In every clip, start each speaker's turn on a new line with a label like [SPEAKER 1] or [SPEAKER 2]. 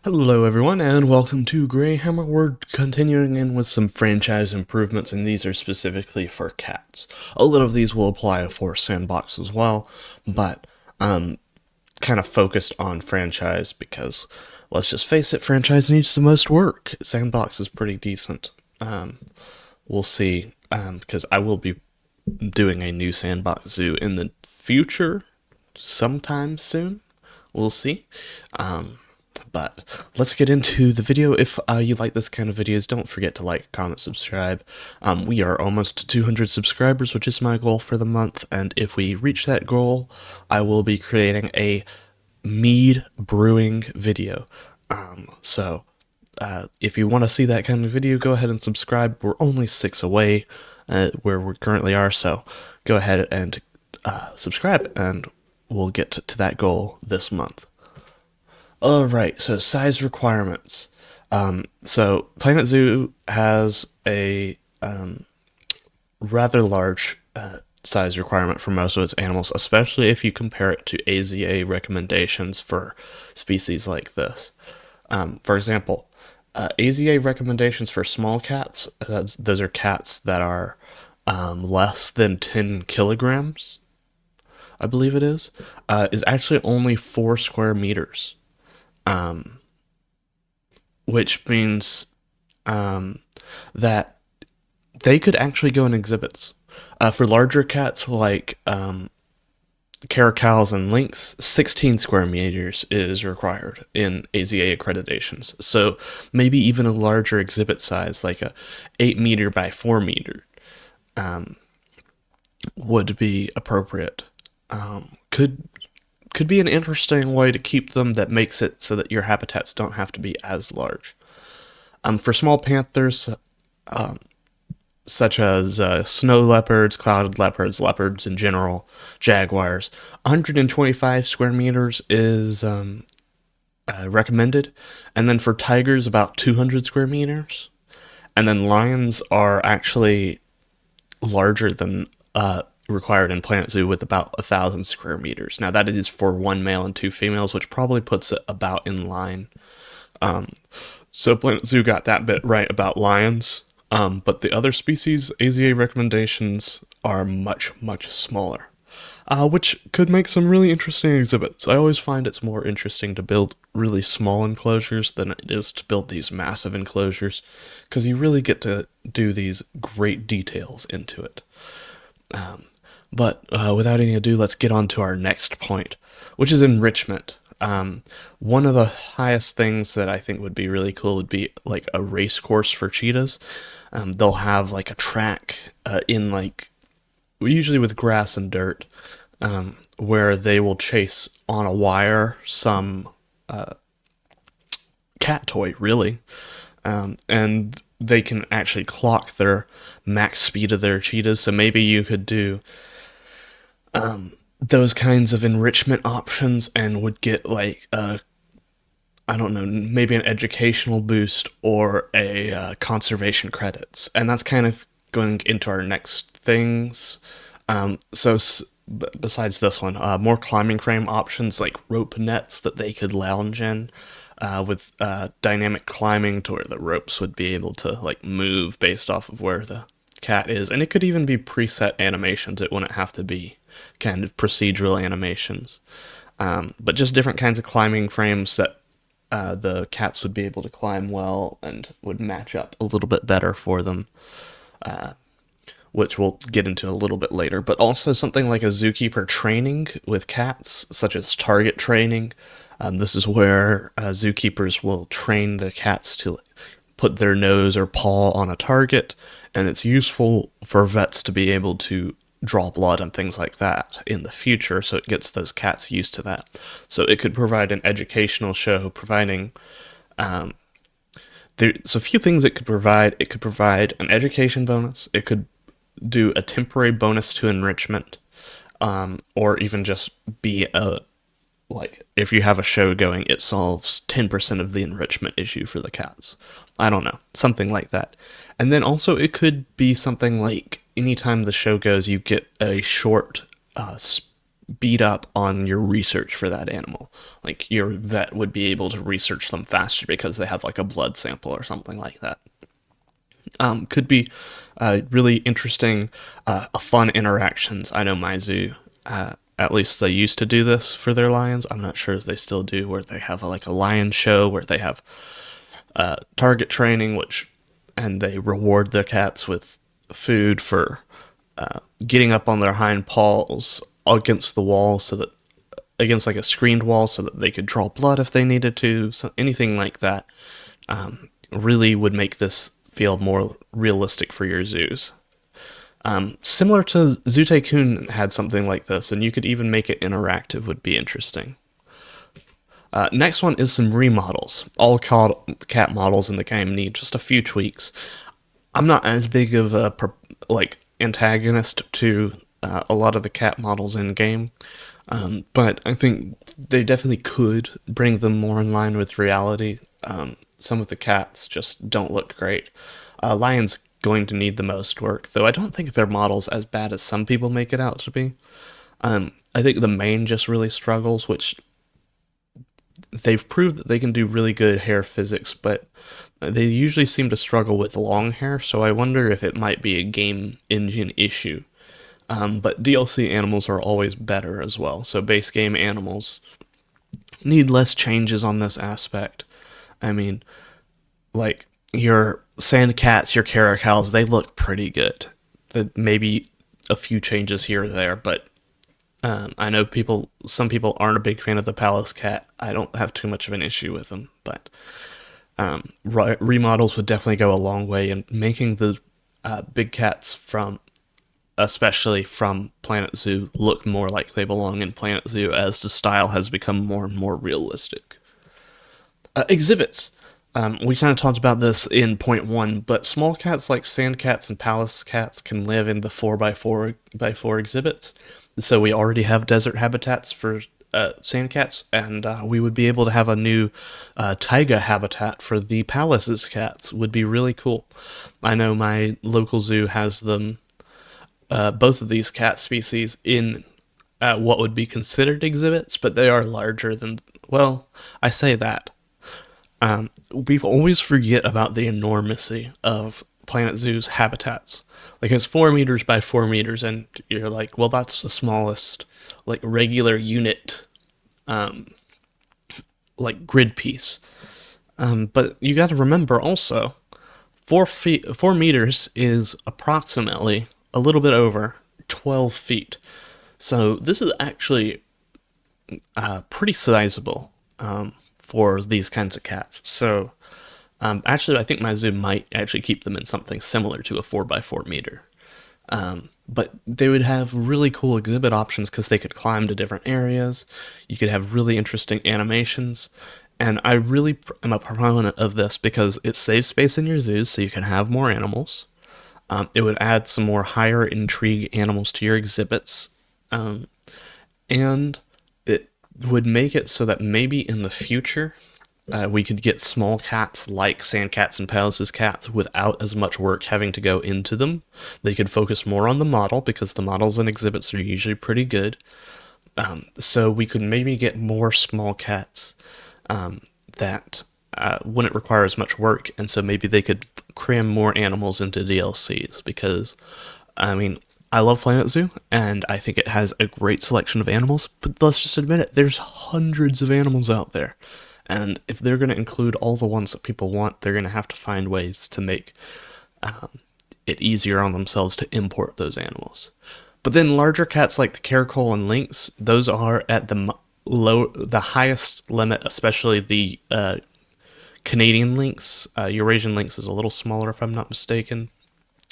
[SPEAKER 1] Hello everyone and welcome to Greyhammer. We're continuing in with some franchise improvements, and these are specifically for cats. A lot of these will apply for Sandbox as well, but kind of focused on franchise because, let's just face it, franchise needs the most work. Sandbox is pretty decent. We'll see, because I will be doing a new Sandbox zoo in the future sometime soon. We'll see. But let's get into the video. If you like this kind of videos, don't forget to like, comment, subscribe. We are almost to 200 subscribers, which is my goal for the month. And if we reach that goal, I will be creating a mead brewing video. If you want to see that kind of video, go ahead and subscribe. We're only 6 away where we currently are, so go ahead and subscribe, and we'll get to that goal this month. Alright, so size requirements. So Planet Zoo has a rather large size requirement for most of its animals, especially if you compare it to AZA recommendations for species like this. For example, AZA recommendations for small cats, those are cats that are less than 10 kilograms, I believe it is actually only 4 square meters. Which means that they could actually go in exhibits. For larger cats like caracals and lynx, 16 square meters is required in AZA accreditations. So maybe even a larger exhibit size, like a 8 meter by 4 meter, would be appropriate. Could be an interesting way to keep them that makes it so that your habitats don't have to be as large. For small panthers, such as snow leopards, clouded leopards, leopards in general, jaguars, 125 square meters is recommended. And then for tigers, about 200 square meters. And then lions are actually larger than required in Planet Zoo with about 1,000 square meters. Now that is for 1 male and 2 females, which probably puts it about in line. So Planet Zoo got that bit right about lions, but the other species AZA recommendations are much, much smaller, which could make some really interesting exhibits. I always find it's more interesting to build really small enclosures than it is to build these massive enclosures, because you really get to do these great details into it. But without any ado, let's get on to our next point, which is enrichment. One of the highest things that I think would be really cool would be like a race course for cheetahs. They'll have like a track in like, usually with grass and dirt, where they will chase on a wire some cat toy, really. And they can actually clock their max speed of their cheetahs. So maybe you could do those kinds of enrichment options and would get like I don't know, maybe an educational boost or a conservation credits. And that's kind of going into our next things. Besides this one, more climbing frame options like rope nets that they could lounge in, with dynamic climbing to where the ropes would be able to like move based off of where the cat is. And it could even be preset animations. It wouldn't have to be kind of procedural animations, but just different kinds of climbing frames that the cats would be able to climb well and would match up a little bit better for them, which we'll get into a little bit later. But also something like a zookeeper training with cats, such as target training. This is where zookeepers will train the cats to put their nose or paw on a target, and it's useful for vets to be able to draw blood and things like that in the future, so it gets those cats used to that. So it could provide an educational show, providing there's a few things it could provide. It could provide an education bonus. It could do a temporary bonus to enrichment, or even just be a, like, if you have a show going, it solves 10% of the enrichment issue for the cats. I don't know, something like that. And then also it could be something like anytime the show goes, you get a short beat up on your research for that animal. Like your vet would be able to research them faster because they have like a blood sample or something like that. Could be really interesting, fun interactions. I know my zoo, at least they used to do this for their lions. I'm not sure if they still do, where they have like a lion show where they have target training, and they reward their cats with food for getting up on their hind paws against the wall, so that against like a screened wall, so that they could draw blood if they needed to. So anything like that really would make this feel more realistic for your zoos. Similar to Zoo Tycoon had something like this, and you could even make it interactive, would be interesting. Next one is some remodels. All cat models in the game need just a few tweaks. I'm not as big of a antagonist to a lot of the cat models in game, but I think they definitely could bring them more in line with reality. Some of the cats just don't look great. Lion's going to need the most work, though I don't think their model's as bad as some people make it out to be. I think the mane just really struggles, which they've proved that they can do really good hair physics, but they usually seem to struggle with long hair, so I wonder if it might be a game engine issue. But DLC animals are always better as well, so base game animals need less changes on this aspect. I mean, like, your sand cats, your caracals, they look pretty good. Maybe a few changes here or there, but I know some people aren't a big fan of the palace cat. I don't have too much of an issue with them, but remodels would definitely go a long way in making the big cats especially from Planet Zoo, look more like they belong in Planet Zoo as the style has become more and more realistic. Exhibits. We kind of talked about this in point one, but small cats like sand cats and palace cats can live in the 4x4 exhibits. So we already have desert habitats for sand cats, and we would be able to have a new taiga habitat for the palace's cats. Would be really cool. I know my local zoo has them, both of these cat species, in what would be considered exhibits, but they are larger than, well, I say that. We always forget about the enormity of Planet Zoo's habitats. Like, it's 4 meters by 4 meters, and you're like, well, that's the smallest, like, regular unit, like, grid piece. But you gotta remember also, 4 meters is approximately a little bit over 12 feet. So this is actually pretty sizable for these kinds of cats. So actually, I think my zoo might actually keep them in something similar to a 4x4 meter. But they would have really cool exhibit options because they could climb to different areas. You could have really interesting animations. And I really am a proponent of this because it saves space in your zoos so you can have more animals. It would add some more higher intrigue animals to your exhibits. And it would make it so that maybe in the future we could get small cats like sand cats and palace's cats without as much work having to go into them. They could focus more on the model because the models and exhibits are usually pretty good. So we could maybe get more small cats that wouldn't require as much work, and so maybe they could cram more animals into DLCs because, I mean, I love Planet Zoo, and I think it has a great selection of animals, but let's just admit it, there's hundreds of animals out there. And if they're going to include all the ones that people want, they're going to have to find ways to make it easier on themselves to import those animals. But then larger cats like the caracal and lynx, those are at the highest limit, especially the Canadian lynx. Eurasian lynx is a little smaller, if I'm not mistaken.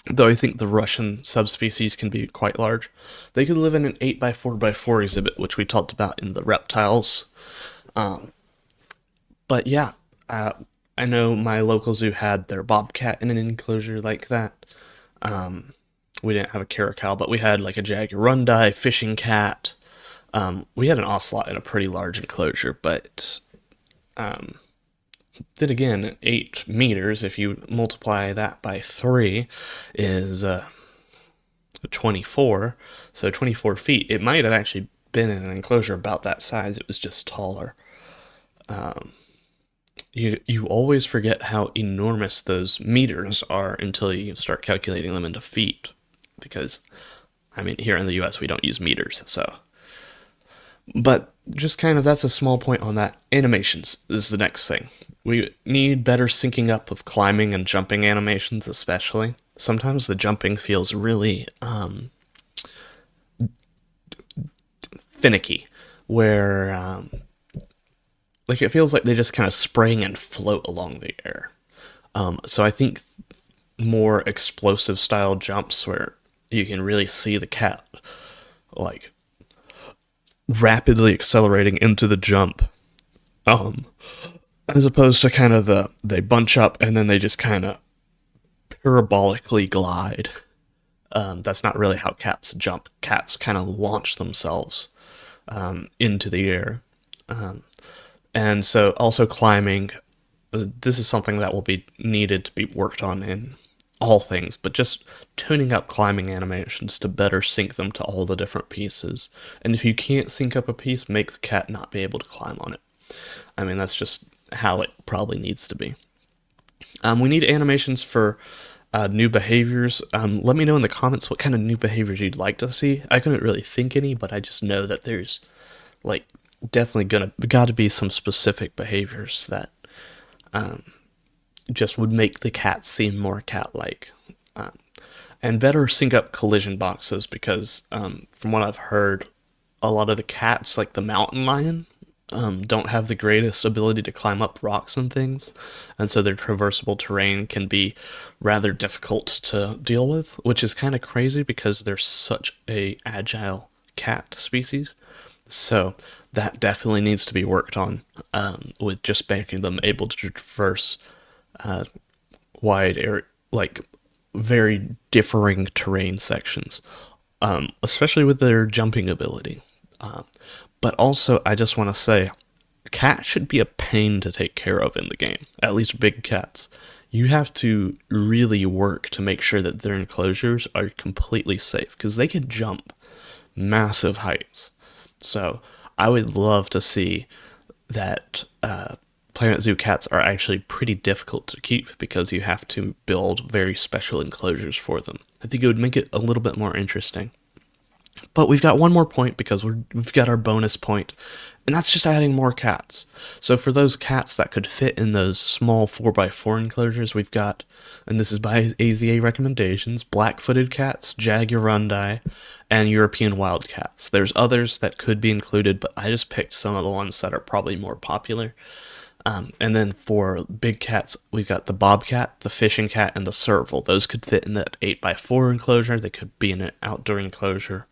[SPEAKER 1] Though I think the Russian subspecies can be quite large. They could live in an 8x4x4 exhibit, which we talked about in the reptiles. But yeah, I know my local zoo had their bobcat in an enclosure like that. We didn't have a caracal, but we had like a jaguarundi, fishing cat. We had an ocelot in a pretty large enclosure, but then again, 8 meters, if you multiply that by 3, is 24. So 24 feet. It might have actually been in an enclosure about that size, it was just taller. You always forget how enormous those meters are until you start calculating them into feet, because I mean here in the U.S. we don't use meters, so. But just kind of that's a small point on that. Animations is the next thing. We need better syncing up of climbing and jumping animations, especially. Sometimes the jumping feels really finicky, where like it feels like they just kind of spring and float along the air. So I think more explosive style jumps where you can really see the cat like rapidly accelerating into the jump, um, as opposed to kind of they bunch up and then they just kind of parabolically glide. That's not really how cats jump. Cats kind of launch themselves into the air. And so also climbing, this is something that will be needed to be worked on in all things, but just tuning up climbing animations to better sync them to all the different pieces. And if you can't sync up a piece, make the cat not be able to climb on it. I mean, that's just how it probably needs to be. We need animations for new behaviors. Let me know in the comments what kind of new behaviors you'd like to see. I couldn't really think any, but I just know that there's like definitely got to be some specific behaviors that just would make the cat seem more cat-like. And better sync up collision boxes because from what I've heard, a lot of the cats, like the mountain lion, don't have the greatest ability to climb up rocks and things, and so their traversable terrain can be rather difficult to deal with, which is kind of crazy because they're such a agile cat species. So that definitely needs to be worked on, with just making them able to traverse wide area, like very differing terrain sections, especially with their jumping ability. But also, I just want to say, cats should be a pain to take care of in the game, at least big cats. You have to really work to make sure that their enclosures are completely safe, because they can jump massive heights. So I would love to see that Planet Zoo cats are actually pretty difficult to keep because you have to build very special enclosures for them. I think it would make it a little bit more interesting. But we've got one more point because we've got our bonus point, and that's just adding more cats. So for those cats that could fit in those small 4x4 enclosures, we've got, and this is by AZA recommendations, black-footed cats, jaguarundi, and European wildcats. There's others that could be included, but I just picked some of the ones that are probably more popular. And then for big cats, we've got the bobcat, the fishing cat, and the serval. Those could fit in that 8x4 enclosure. They could be in an outdoor enclosure.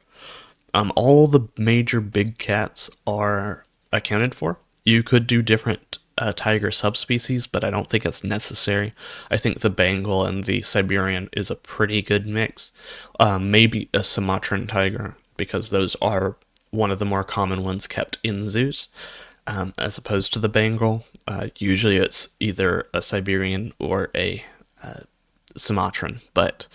[SPEAKER 1] All the major big cats are accounted for. You could do different tiger subspecies, but I don't think it's necessary. I think the Bengal and the Siberian is a pretty good mix. Maybe a Sumatran tiger, because those are one of the more common ones kept in zoos, as opposed to the Bengal. Usually it's either a Siberian or a Sumatran, but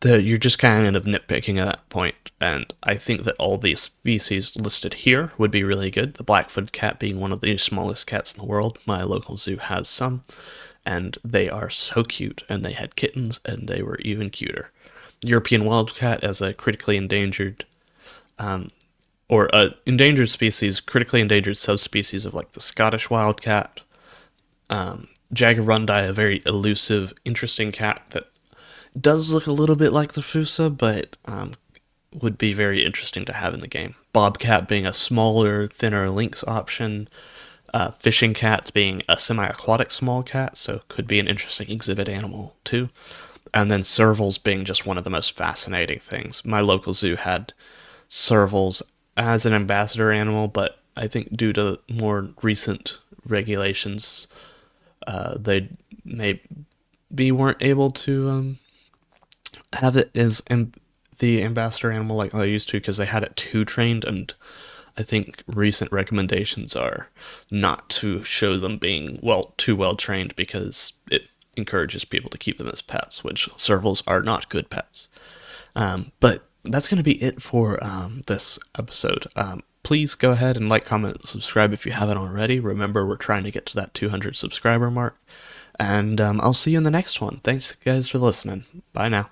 [SPEAKER 1] you're just kind of nitpicking at that point, and I think that all these species listed here would be really good. The black-footed cat being one of the smallest cats in the world. My local zoo has some, and they are so cute, and they had kittens, and they were even cuter. European wildcat as a critically endangered, or a endangered species, critically endangered subspecies of like the Scottish wildcat. Jaguarundi, a very elusive, interesting cat that does look a little bit like the Fusa, but would be very interesting to have in the game. Bobcat being a smaller, thinner lynx option. Fishing cat being a semi-aquatic small cat, so could be an interesting exhibit animal too. And then servals being just one of the most fascinating things. My local zoo had servals as an ambassador animal, but I think due to more recent regulations, they maybe weren't able to have it as the ambassador animal like they used to, because they had it too trained, and I think recent recommendations are not to show them being too well trained, because it encourages people to keep them as pets, which servals are not good pets. But that's going to be it for this episode. Please go ahead and like, comment, subscribe if you haven't already. Remember, we're trying to get to that 200 subscriber mark. And I'll see you in the next one. Thanks, guys, for listening. Bye now.